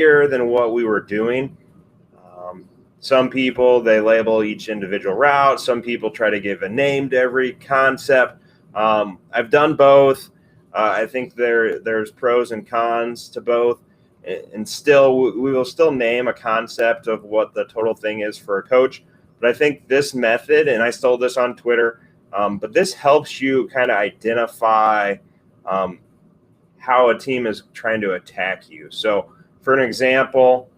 than what we were doing. Some people, they label each individual route. Some people try to give a name to every concept. I've done both. I think there's pros and cons to both. And still, we will still name a concept of what the total thing is for a coach. But I think this method, and I stole this on Twitter, but this helps you kind of identify how a team is trying to attack you. So for an example,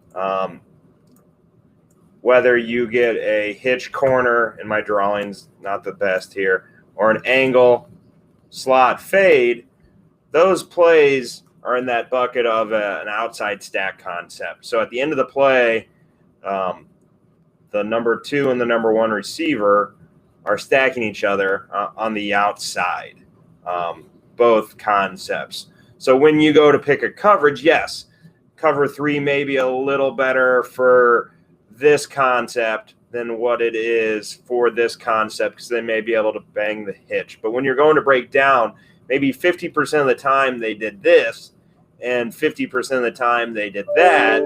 whether you get a hitch corner, and my drawing's not the best here, or an angle slot fade, those plays are in that bucket of an outside stack concept. So at the end of the play, the number 2 and the number 1 receiver are stacking each other on the outside, both concepts. So when you go to pick a coverage, yes, cover 3 may be a little better for this concept than what it is for this concept, because they may be able to bang the hitch. But when you're going to break down, maybe 50% of the time they did this and 50% of the time they did that.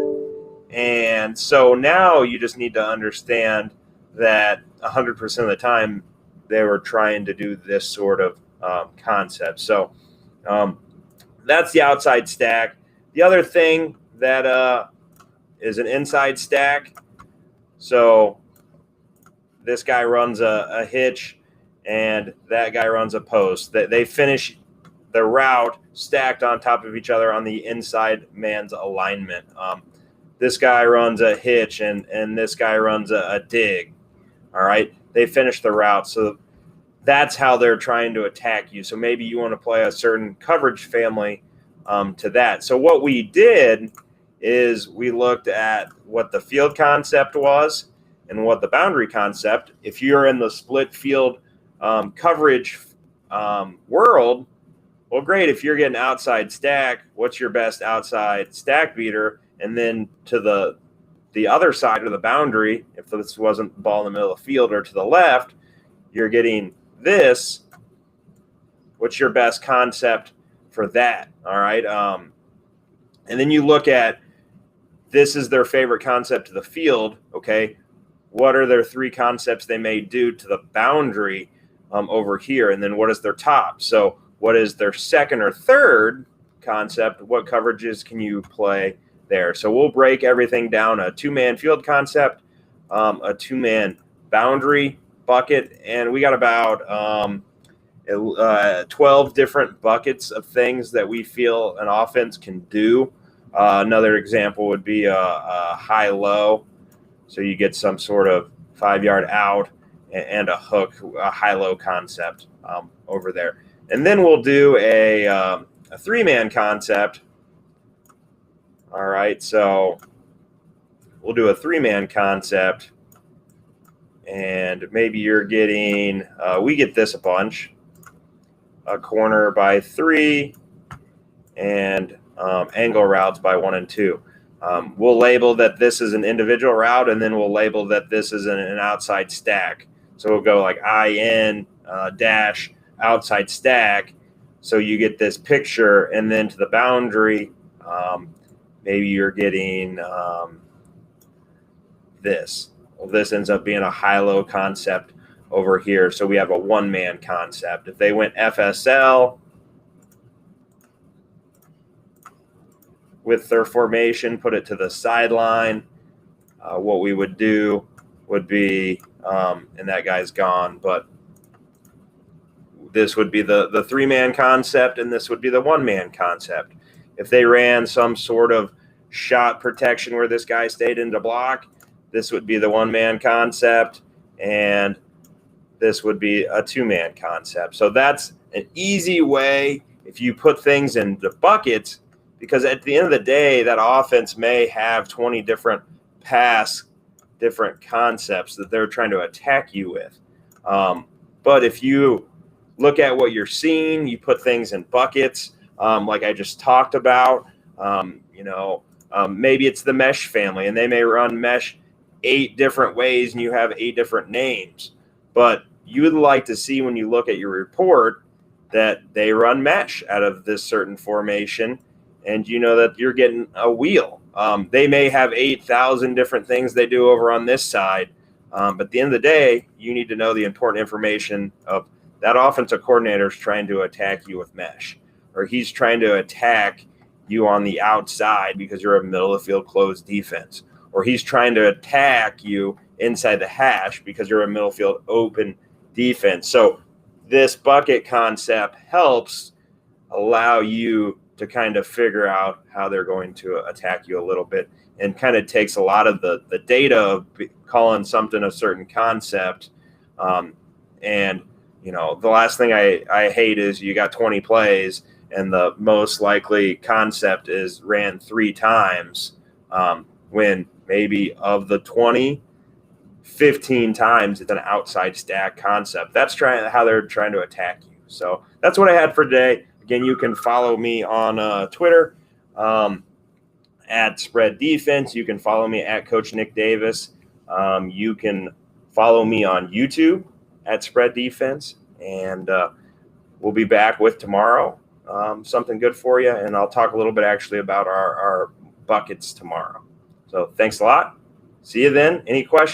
And so now you just need to understand that 100% of the time they were trying to do this sort of concept. So that's the outside stack. The other thing that is an inside stack. So this guy runs a hitch and that guy runs a post. They finish the route stacked on top of each other on the inside man's alignment. This guy runs a hitch and this guy runs a dig. All right. They finish the route. So that's how they're trying to attack you. So maybe you want to play a certain coverage family to that. So what we did is we looked at what the field concept was and what the boundary concept. If you're in the split field coverage world, well, great. If you're getting outside stack, what's your best outside stack beater? And then to the other side of the boundary, if this wasn't the ball in the middle of the field, or to the left, you're getting this. What's your best concept for that? All right. And then you look at, this is their favorite concept to the field. Okay. What are their 3 concepts they may do to the boundary over here? And then what is their top? So what is their second or third concept? What coverages can you play there? So we'll break everything down: a 2-man field concept, a 2-man boundary bucket, and we got about 12 different buckets of things that we feel an offense can do. Another example would be a high-low. So you get some sort of 5-yard out and a hook, a high-low concept over there. And then we'll do a 3-man concept. All right, so we'll do a 3-man concept. And maybe you're getting, we get this a bunch, a corner by 3 and angle routes by 1 and 2. We'll label that this is an individual route, and then we'll label that this is an outside stack. So we'll go like IN dash outside stack. So you get this picture, and then to the boundary, maybe you're getting this. Well, this ends up being a high-low concept over here. So we have a 1-man concept. If they went FSL with their formation, put it to the sideline, what we would do would be, and that guy's gone, but this would be the 3-man concept, and this would be the 1-man concept. If they ran some sort of shot protection where this guy stayed into block, this would be the 1-man concept, and this would be a 2-man concept. So that's an easy way if you put things into buckets, because at the end of the day, that offense may have 20 different different concepts that they're trying to attack you with. But if you look at what you're seeing, you put things in buckets, like I just talked about, maybe it's the mesh family, and they may run mesh 8 different ways, and you have 8 different names. But you would like to see, when you look at your report, that they run mesh out of this certain formation, and you know that you're getting a wheel They may have 8,000 different things they do over on this side. But at the end of the day, you need to know the important information of that offensive coordinator is trying to attack you with mesh, or he's trying to attack you on the outside because you're a middle of the field closed defense, or he's trying to attack you inside the hash because you're a middle field open defense. So this bucket concept helps allow you to kind of figure out how they're going to attack you a little bit, and kind of takes a lot of the data of calling something a certain concept. And, you know, the last thing I hate is you got 20 plays and the most likely concept is ran 3 times, when maybe of the 20, 15 times it's an outside stack concept. That's how they're trying to attack you. So that's what I had for today. Again, you can follow me on Twitter at Spread Defense. You can follow me at Coach Nick Davis. You can follow me on YouTube at Spread Defense. And we'll be back with tomorrow something good for you. And I'll talk a little bit actually about our buckets tomorrow. So thanks a lot. See you then. Any questions?